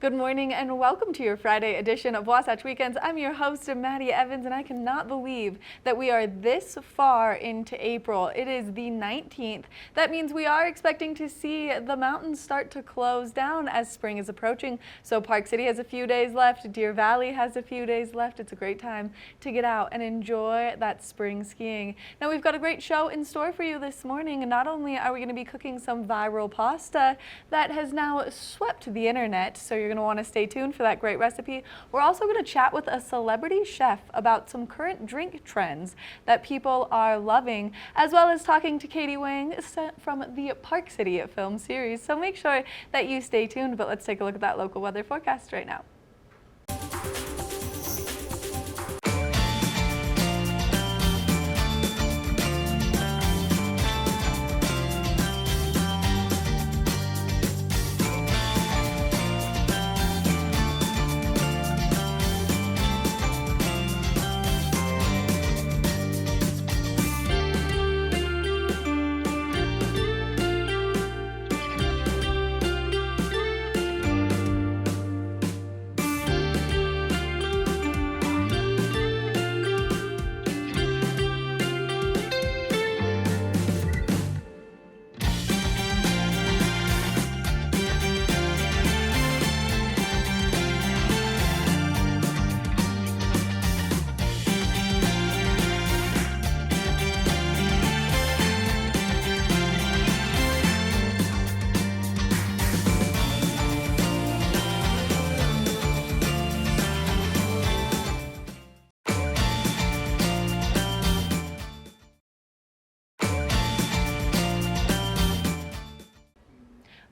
Good morning and welcome to your Friday edition of Wasatch Weekends. I'm your host, Maddie Evans, and I cannot believe that we are this far into April. It is the 19th. That means we are expecting to see the mountains start to close down as spring is approaching. So Park City has a few days left. Deer Valley has a few days left. It's a great time to get out and enjoy that spring skiing. Now we've got a great show in store for you this morning. Not only are we going to be cooking some viral pasta that has now swept the internet, so you're going to want to stay tuned for that great recipe. We're also going to chat with a celebrity chef about some current drink trends that people are loving, as well as talking to Katie Wang from the Park City film series. So make sure that you stay tuned, but let's take a look at that local weather forecast right now.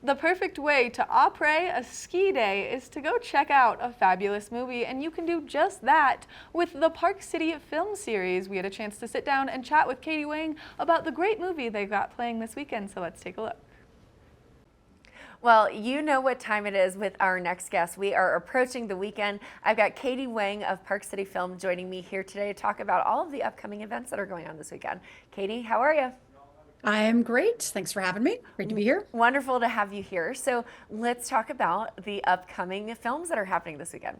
The perfect way to après a ski day is to go check out a fabulous movie, and you can do just that with the Park City film series. We had a chance to sit down and chat with Katie Wang about the great movie they got playing this weekend, so let's take a look. Well, you know what time it is with our next guest. We are approaching the weekend. I've got Katie Wang of Park City Film joining me here today to talk about all of the upcoming events that are going on this weekend. Katie, how are you? I am great. Thanks for having me. Great to be here. Wonderful to have you here. So let's talk about the upcoming films that are happening this weekend.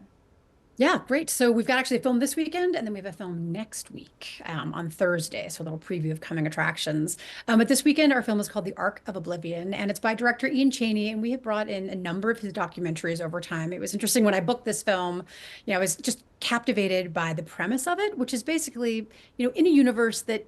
Yeah, great. So we've got actually a film this weekend, and then we have a film next week on Thursday. So a little preview of coming attractions. But this weekend, our film is called The Arc of Oblivion, and it's by director Ian Chaney. And we have brought in a number of his documentaries over time. It was interesting when I booked this film, I was just captivated by the premise of it, which is basically, in a universe that,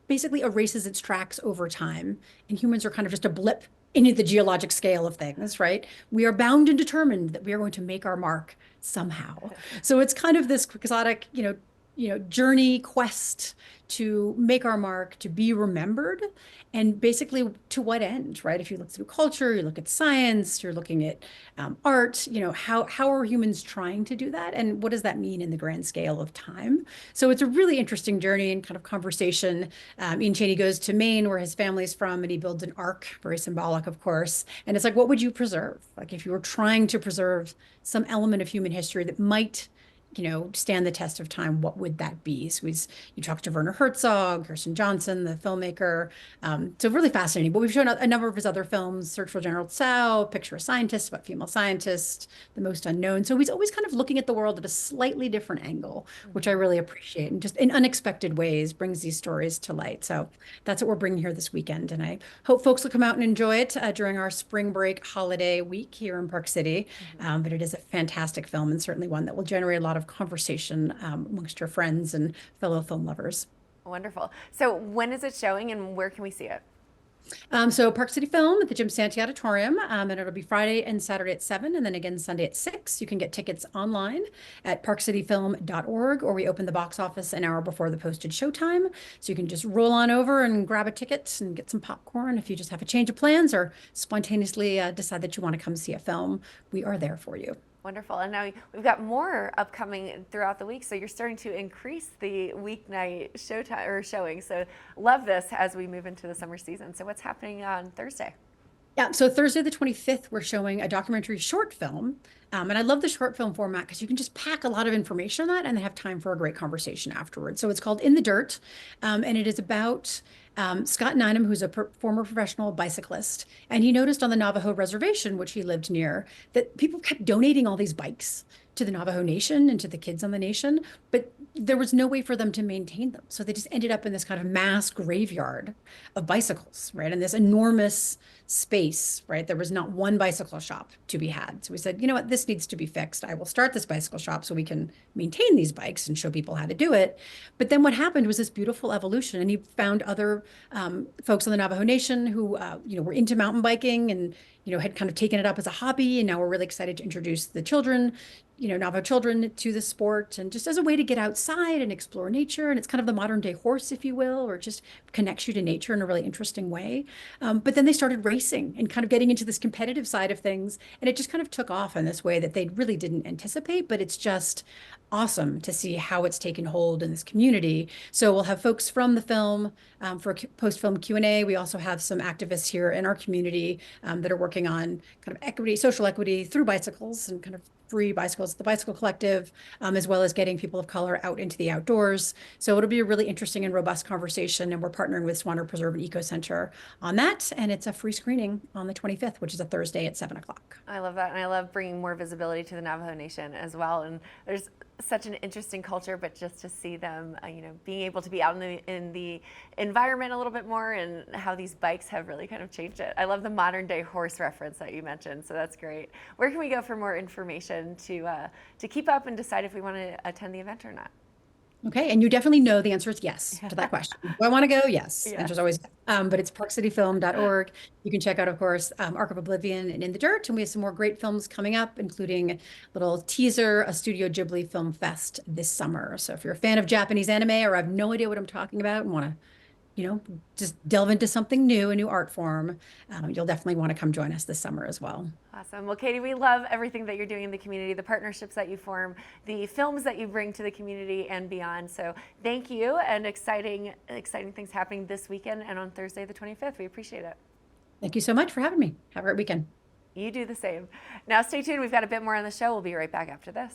basically erases its tracks over time. And humans are kind of just a blip into the geologic scale of things, right? We are bound and determined that we are going to make our mark somehow. So it's kind of this quixotic, journey quest to make our mark, to be remembered, and basically to what end, right? If you look through culture, you look at science, you're looking at art, how are humans trying to do that? And what does that mean in the grand scale of time? So it's a really interesting journey and kind of conversation. Ian Chaney goes to Maine, where his family's from, and he builds an ark, very symbolic, of course. And it's like, what would you preserve? Like if you were trying to preserve some element of human history that might stand the test of time, what would that be? So you talk to Werner Herzog, Kirsten Johnson, the filmmaker. So really fascinating. But we've shown a number of his other films, Search for General Tsao, Picture a Scientist, about female scientists, The Most Unknown. So he's always kind of looking at the world at a slightly different angle, which I really appreciate. And just in unexpected ways brings these stories to light. So that's what we're bringing here this weekend. And I hope folks will come out and enjoy it during our spring break holiday week here in Park City. But it is a fantastic film, and certainly one that will generate a lot of conversation amongst your friends and fellow film lovers. Wonderful. So when is it showing and where can we see it? So Park City Film at the Jim Santee Auditorium, and it'll be Friday and Saturday at 7, and then again Sunday at 6. You can get tickets online at parkcityfilm.org, or we open the box office an hour before the posted showtime. So you can just roll on over and grab a ticket and get some popcorn if you just have a change of plans or spontaneously decide that you want to come see a film. We are there for you. Wonderful. And now we've got more upcoming throughout the week. So you're starting to increase the weeknight showtime or showing. So love this as we move into the summer season. So what's happening on Thursday? Yeah, so Thursday the 25th, we're showing a documentary short film. And I love the short film format because you can just pack a lot of information on that and then have time for a great conversation afterwards. So it's called In the Dirt, and it is about Scott Nineham, who's a former professional bicyclist, and he noticed on the Navajo reservation, which he lived near, that people kept donating all these bikes to the Navajo Nation and to the kids on the nation, but there was no way for them to maintain them. So they just ended up in this kind of mass graveyard of bicycles, right? And this enormous space, right? There was not one bicycle shop to be had. So we said, you know what, this needs to be fixed. I will start this bicycle shop so we can maintain these bikes and show people how to do it. But then what happened was this beautiful evolution, and he found other folks on the Navajo Nation who, were into mountain biking and, had kind of taken it up as a hobby. And now we're really excited to introduce the children, Navajo children to the sport, and just as a way to get outside and explore nature. And it's kind of the modern day horse, if you will, or just connects you to nature in a really interesting way. But then they started racing and kind of getting into this competitive side of things. And it just kind of took off in this way that they really didn't anticipate, but it's just awesome to see how it's taken hold in this community. So we'll have folks from the film for post-film Q&A. We also have some activists here in our community that are working on kind of equity, social equity through bicycles and kind of free bicycles at the Bicycle Collective, as well as getting people of color out into the outdoors. So it'll be a really interesting and robust conversation, and we're partnering with Swanner Preserve and Eco Center on that, and it's a free screening on the 25th, which is a Thursday at 7 o'clock. I love that, and I love bringing more visibility to the Navajo Nation as well. And there's such an interesting culture, but just to see them, being able to be out in the environment a little bit more, and how these bikes have really kind of changed it. I love the modern day horse reference that you mentioned, so that's great. Where can we go for more information to keep up and decide if we want to attend the event or not? Okay, and you definitely know the answer is yes to that question. Do I want to go? Yes. Yeah. Answer's always yes. But it's parkcityfilm.org. You can check out, of course, Arc of Oblivion and In the Dirt, and we have some more great films coming up, including a little teaser, a Studio Ghibli Film Fest this summer. So if you're a fan of Japanese anime or have no idea what I'm talking about and want to, just delve into something new, a new art form, you'll definitely want to come join us this summer as well. Awesome. Well, Katie, we love everything that you're doing in the community, the partnerships that you form, the films that you bring to the community and beyond. So thank you, and exciting things happening this weekend and on Thursday the 25th. We appreciate it. Thank you so much for having me. Have a great weekend. You do the same. Now stay tuned. We've got a bit more on the show. We'll be right back after this.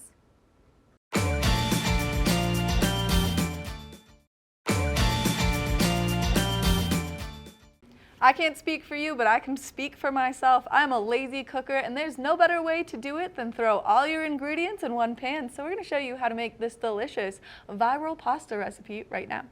I can't speak for you, but I can speak for myself. I'm a lazy cooker, and there's no better way to do it than throw all your ingredients in one pan. So we're going to show you how to make this delicious viral pasta recipe right now.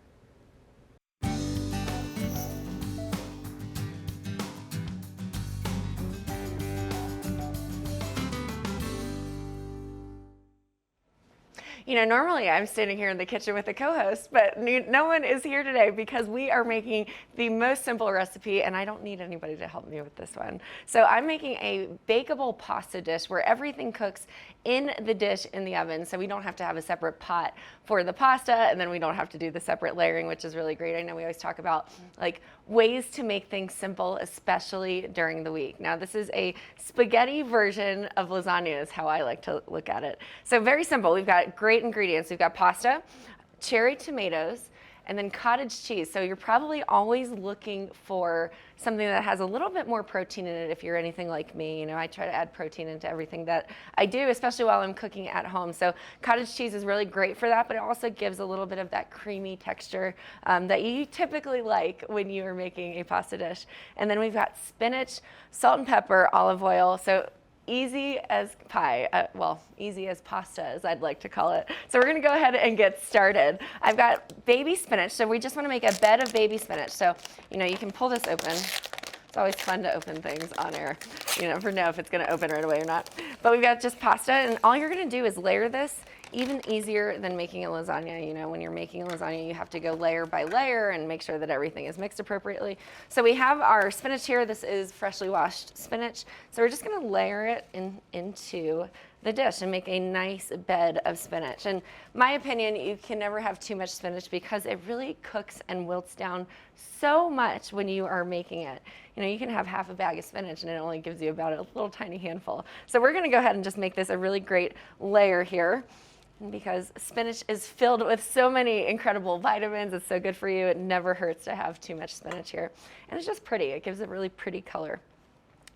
Normally I'm standing here in the kitchen with a co-host, but no one is here today because we are making the most simple recipe, and I don't need anybody to help me with this one. So I'm making a bakeable pasta dish where everything cooks in the dish in the oven, so we don't have to have a separate pot for the pasta, and then we don't have to do the separate layering, which is really great. I know we always talk about ways to make things simple, especially during the week. Now this is a spaghetti version of lasagna is how I like to look at it. So very simple. We've got great ingredients. We've got pasta, cherry tomatoes, and then cottage cheese. So you're probably always looking for something that has a little bit more protein in it if you're anything like me. I try to add protein into everything that I do, especially while I'm cooking at home. So cottage cheese is really great for that, but it also gives a little bit of that creamy texture that you typically like when you are making a pasta dish. And then we've got spinach, salt and pepper, olive oil. So easy as pie, easy as pasta, as I'd like to call it. So we're gonna go ahead and get started. I've got baby spinach, so we just wanna make a bed of baby spinach. So, you can pull this open. It's always fun to open things on air. You never know if it's gonna open right away or not. But we've got just pasta, and all you're gonna do is layer this, even easier than making a lasagna. When you're making a lasagna, you have to go layer by layer and make sure that everything is mixed appropriately. So we have our spinach here. This is freshly washed spinach. So we're just gonna layer it into the dish and make a nice bed of spinach. And my opinion, you can never have too much spinach because it really cooks and wilts down so much when you are making it. You can have half a bag of spinach and it only gives you about a little tiny handful. So we're gonna go ahead and just make this a really great layer here. Because spinach is filled with so many incredible vitamins. It's so good for you. It never hurts to have too much spinach here. And it's just pretty. It gives a really pretty color.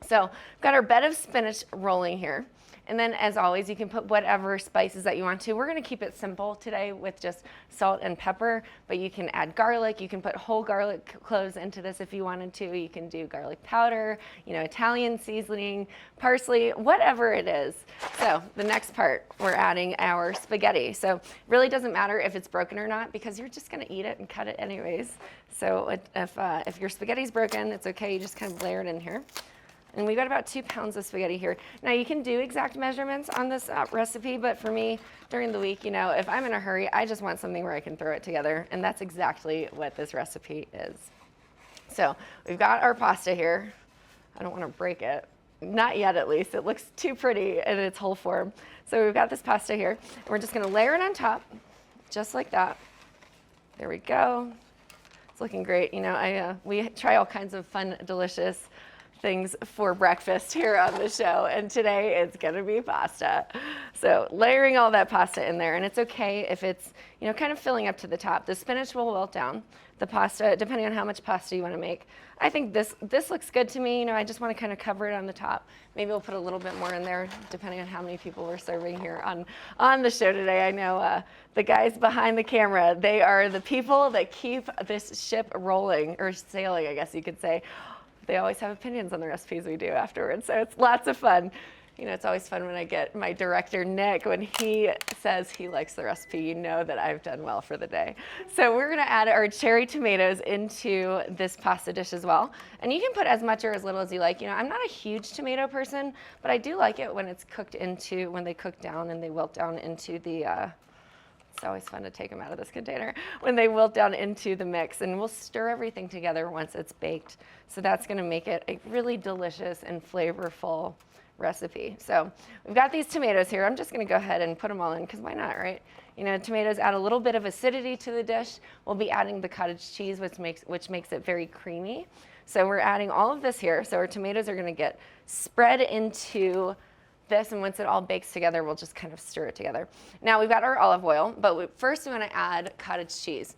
So we've got our bed of spinach rolling here. And then as always, you can put whatever spices that you want to. We're gonna keep it simple today with just salt and pepper, but you can add garlic. You can put whole garlic cloves into this if you wanted to. You can do garlic powder, Italian seasoning, parsley, whatever it is. So the next part, we're adding our spaghetti. So it really doesn't matter if it's broken or not because you're just gonna eat it and cut it anyways. So if your spaghetti's broken, it's okay, you just kind of layer it in here. And we've got about 2 pounds of spaghetti here. Now you can do exact measurements on this recipe, but for me, during the week, if I'm in a hurry, I just want something where I can throw it together, and that's exactly what this recipe is. So we've got our pasta here. I don't want to break it. Not yet, at least. It looks too pretty in its whole form. So we've got this pasta here. And we're just gonna layer it on top, just like that. There we go. It's looking great. We try all kinds of fun, delicious things for breakfast here on the show, and today it's gonna be pasta. So layering all that pasta in there, and it's okay if it's kind of filling up to the top. The spinach will wilt down. The pasta, depending on how much pasta you want to make. I think this looks good to me. I just want to kind of cover it on the top. Maybe we'll put a little bit more in there, depending on how many people we're serving here on the show today. I know the guys behind the camera, they are the people that keep this ship rolling, or sailing, I guess you could say. They always have opinions on the recipes we do afterwards, so it's lots of fun. It's always fun when I get my director, Nick, when he says he likes the recipe, that I've done well for the day. So we're gonna add our cherry tomatoes into this pasta dish as well. And you can put as much or as little as you like. I'm not a huge tomato person, but I do like it when it's cooked into, when they cook down and they wilt down into the, it's always fun to take them out of this container when they wilt down into the mix, and we'll stir everything together once it's baked. So that's gonna make it a really delicious and flavorful recipe. So we've got these tomatoes here. I'm just gonna go ahead and put them all in because why not, right? Tomatoes add a little bit of acidity to the dish. We'll be adding the cottage cheese, which makes it very creamy. So we're adding all of this here. So our tomatoes are gonna get spread into this, and once it all bakes together, we'll just kind of stir it together. Now we've got our olive oil, but first we want to add cottage cheese.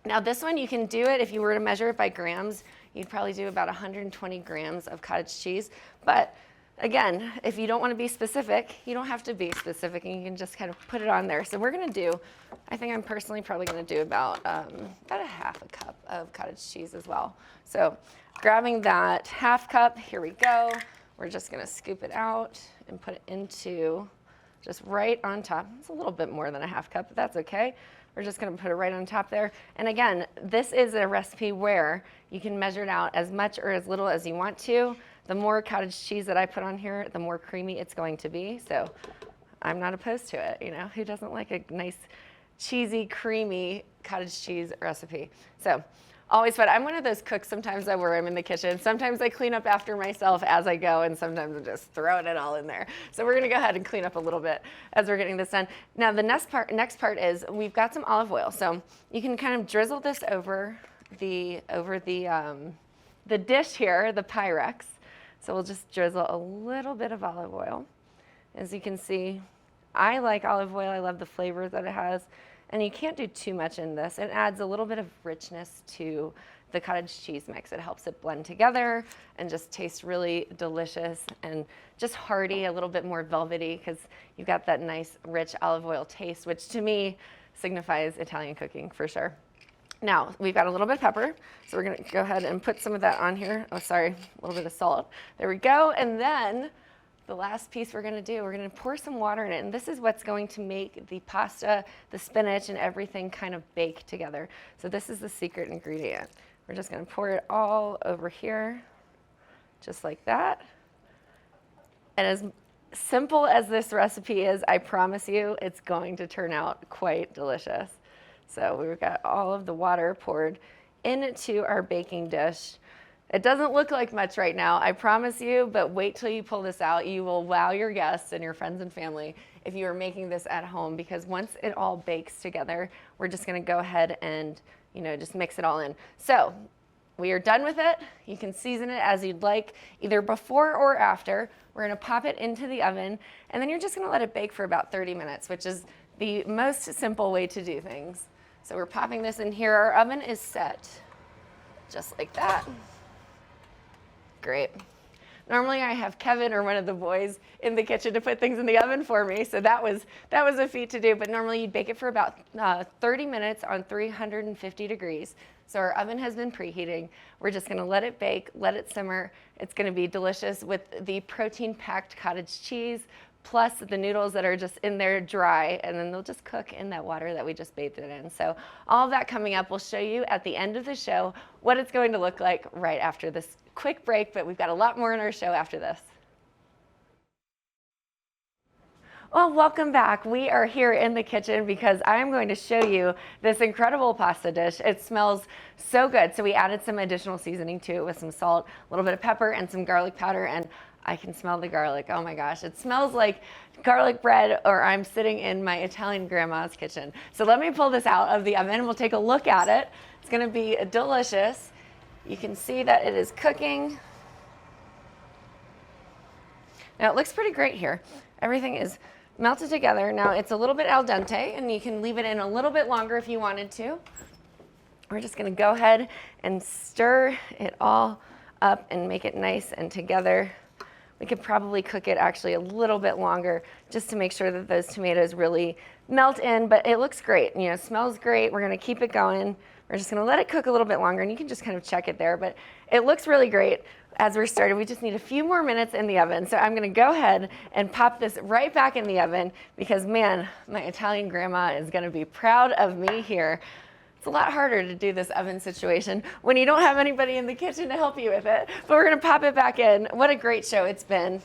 Now this one, you can do it if you were to measure it by grams, you'd probably do about 120 grams of cottage cheese. But again, if you don't want to be specific, you don't have to be specific, and you can just kind of put it on there. So we're going to do, I think I'm personally probably going to do about a half a cup of cottage cheese as well. So grabbing that half cup, here we go. We're just gonna scoop it out and put it into just right on top. It's a little bit more than a half cup, but that's okay. We're just gonna put it right on top there. And again, this is a recipe where you can measure it out as much or as little as you want to. The more cottage cheese that I put on here, the more creamy it's going to be. So I'm not opposed to it. Who doesn't like a nice, cheesy, creamy cottage cheese recipe? So always fun. I'm one of those cooks sometimes where I'm in the kitchen. Sometimes I clean up after myself as I go, and sometimes I'm just throwing it all in there. So we're gonna go ahead and clean up a little bit as we're getting this done. Now the next part is we've got some olive oil. So you can kind of drizzle this over the dish here, the Pyrex. So we'll just drizzle a little bit of olive oil. As you can see, I like olive oil. I love the flavor that it has. And you can't do too much in this. It adds a little bit of richness to the cottage cheese mix. It helps it blend together and just taste really delicious and just hearty, a little bit more velvety because you've got that nice rich olive oil taste, which to me signifies Italian cooking for sure. Now, we've got a little bit of pepper, so we're gonna go ahead and put some of that on here. Oh, sorry, a little bit of salt. There we go, and then the last piece we're gonna pour some water in it, and this is what's going to make the pasta, the spinach, and everything kind of bake together. So this is the secret ingredient. We're just gonna pour it all over here, just like that. And as simple as this recipe is, I promise you, it's going to turn out quite delicious. So we've got all of the water poured into our baking dish. It doesn't look like much right now, I promise you, but wait till you pull this out. You will wow your guests and your friends and family if you are making this at home, because once it all bakes together, we're just gonna go ahead and just mix it all in. So we are done with it. You can season it as you'd like, either before or after. We're gonna pop it into the oven, and then you're just gonna let it bake for about 30 minutes, which is the most simple way to do things. So we're popping this in here. Our oven is set just like that. Great. Normally I have Kevin or one of the boys in the kitchen to put things in the oven for me, so that was a feat to do. But normally you'd bake it for about 30 minutes on 350 degrees. So our oven has been preheating. We're just gonna let it bake, let it simmer. It's gonna be delicious with the protein-packed cottage cheese, plus the noodles that are just in there dry, and then they'll just cook in that water that we just bathed it in. So all of that coming up, we'll show you at the end of the show what it's going to look like right after this quick break, but we've got a lot more in our show after this. Well, welcome back. We are here in the kitchen because I'm going to show you this incredible pasta dish. It smells so good. So we added some additional seasoning to it with some salt, a little bit of pepper, and some garlic powder, and I can smell the garlic. Oh my gosh, it smells like garlic bread, or I'm sitting in my Italian grandma's kitchen. So let me pull this out of the oven. We'll take a look at it. It's gonna be delicious. You can see that it is cooking. Now it looks pretty great here. Everything is melted together. Now it's a little bit al dente, and you can leave it in a little bit longer if you wanted to. We're just gonna go ahead and stir it all up and make it nice and together. We could probably cook it actually a little bit longer just to make sure that those tomatoes really melt in, but it looks great. You know, smells great. We're gonna keep it going. We're just gonna let it cook a little bit longer, and you can just kind of check it there, but it looks really great. As we're started, we just need a few more minutes in the oven. So I'm gonna go ahead and pop this right back in the oven because man, my Italian grandma is gonna be proud of me here. It's a lot harder to do this oven situation when you don't have anybody in the kitchen to help you with it. But we're gonna pop it back in. What a great show it's been.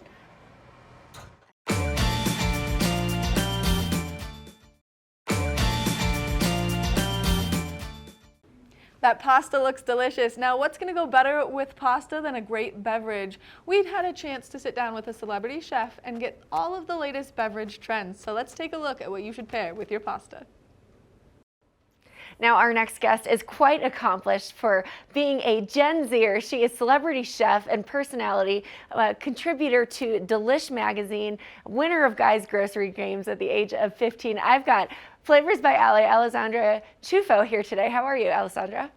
That pasta looks delicious. Now, what's going to go better with pasta than a great beverage? We've had a chance to sit down with a celebrity chef and get all of the latest beverage trends. So let's take a look at what you should pair with your pasta. Now our next guest is quite accomplished for being a Gen Zer. She is celebrity chef and personality, contributor to Delish magazine, winner of Guys Grocery Games at the age of 15. I've got Flavors by Ali, Alessandra Chufo here today. How are you, Alessandra?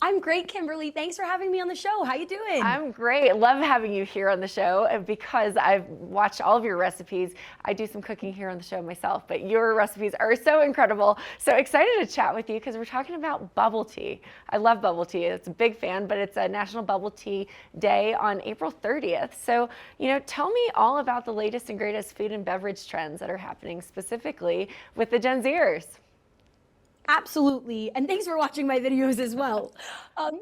I'm great, Kimberly. Thanks for having me on the show. How you doing? I'm great. Love having you here on the show because I've watched all of your recipes. I do some cooking here on the show myself, but your recipes are so incredible. So excited to chat with you because we're talking about bubble tea. I love bubble tea. It's a big fan, but it's a National Bubble Tea Day on April 30th. So, you know, tell me all about the latest and greatest food and beverage trends that are happening specifically with the Gen Zers. Absolutely. And thanks for watching my videos as well.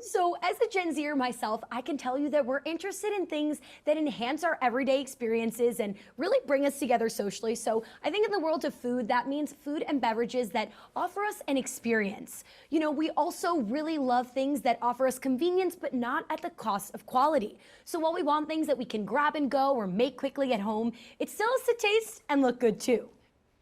So as a Gen Zer myself, I can tell you that we're interested in things that enhance our everyday experiences and really bring us together socially. So I think in the world of food, that means food and beverages that offer us an experience. You know, we also really love things that offer us convenience, but not at the cost of quality. So while we want things that we can grab and go or make quickly at home, it still has to taste and look good too.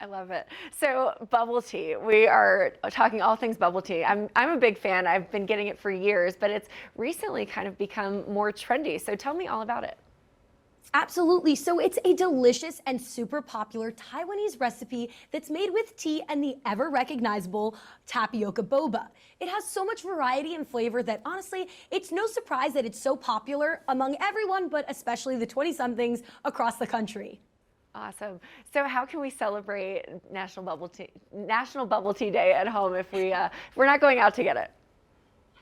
I love it. So bubble tea, we are talking all things bubble tea. I'm a big fan. I've been getting it for years, but it's recently kind of become more trendy. So tell me all about it. Absolutely. So it's a delicious and super popular Taiwanese recipe that's made with tea and the ever recognizable tapioca boba. It has so much variety and flavor that honestly, it's no surprise that it's so popular among everyone, but especially the 20-somethings across the country. Awesome. So how can we celebrate National Bubble Tea Day at home if we're not going out to get it?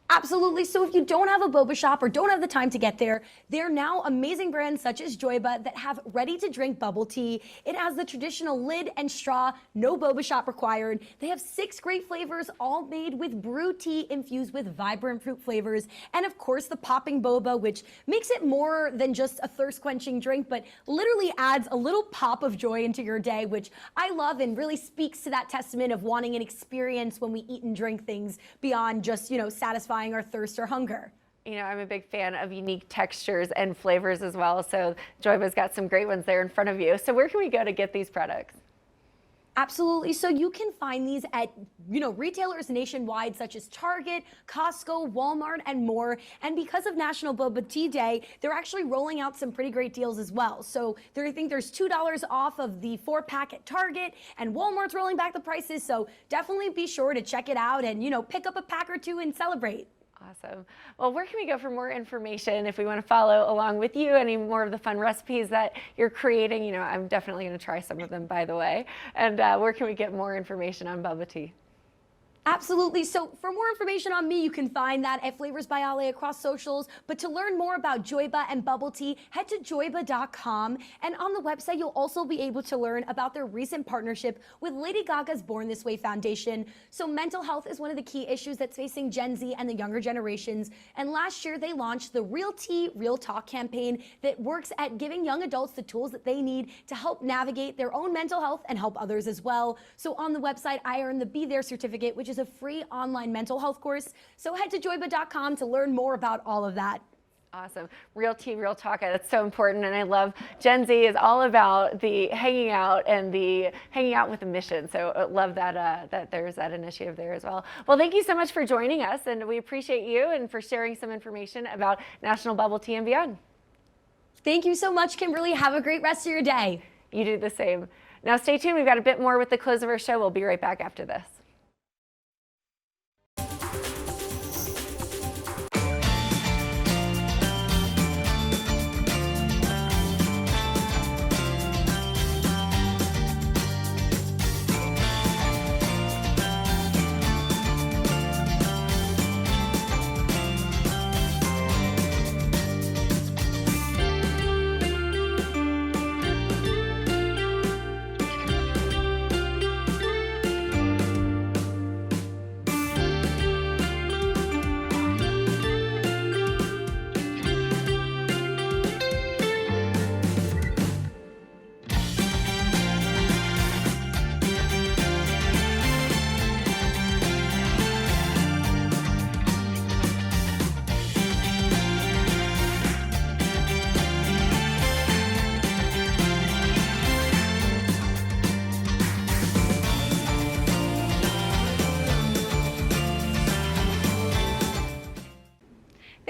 Absolutely. So if you don't have a boba shop or don't have the time to get there, there are now amazing brands such as Joyba that have ready-to-drink bubble tea. It has the traditional lid and straw, no boba shop required. They have 6 great flavors, all made with brew tea infused with vibrant fruit flavors. And of course, the popping boba, which makes it more than just a thirst-quenching drink, but literally adds a little pop of joy into your day, which I love and really speaks to that testament of wanting an experience when we eat and drink things beyond just, you know, satisfying our thirst or hunger. You know, I'm a big fan of unique textures and flavors as well. So Joyba's got some great ones there in front of you. So where can we go to get these products? Absolutely. So you can find these at, you know, retailers nationwide such as Target, Costco, Walmart, and more. And because of National Boba Tea Day, they're actually rolling out some pretty great deals as well. So I think there's $2 off of the 4-pack at Target, and Walmart's rolling back the prices. So definitely be sure to check it out and, you know, pick up a pack or two and celebrate. Awesome. Well, where can we go for more information if we want to follow along with you? Any more of the fun recipes that you're creating? You know, I'm definitely going to try some of them, by the way. And where can we get more information on bubble tea? Absolutely. So for more information on me, you can find that at Flavors by Ale across socials. But to learn more about Joyba and bubble tea, head to joyba.com. And on the website, you'll also be able to learn about their recent partnership with Lady Gaga's Born This Way Foundation. So mental health is one of the key issues that's facing Gen Z and the younger generations. And last year, they launched the Real Tea, Real Talk campaign that works at giving young adults the tools that they need to help navigate their own mental health and help others as well. So on the website, I earned the Be There certificate, which is a free online mental health course. So head to joyba.com to learn more about all of that. Awesome. Real tea, real talk. That's so important. And I love Gen Z is all about the hanging out and the hanging out with a mission. So I love that, that there's that initiative there as well. Well, thank you so much for joining us. And we appreciate you and for sharing some information about National Bubble Tea and beyond. Thank you so much, Kimberly. Have a great rest of your day. You do the same. Now stay tuned. We've got a bit more with the close of our show. We'll be right back after this.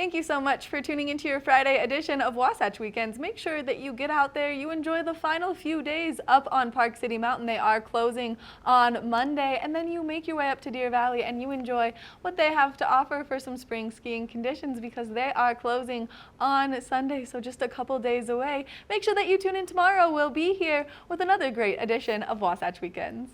Thank you so much for tuning into your Friday edition of Wasatch Weekends. Make sure that you get out there, you enjoy the final few days up on Park City Mountain. They are closing on Monday, and then you make your way up to Deer Valley and you enjoy what they have to offer for some spring skiing conditions because they are closing on Sunday, so just a couple days away. Make sure that you tune in tomorrow. We'll be here with another great edition of Wasatch Weekends.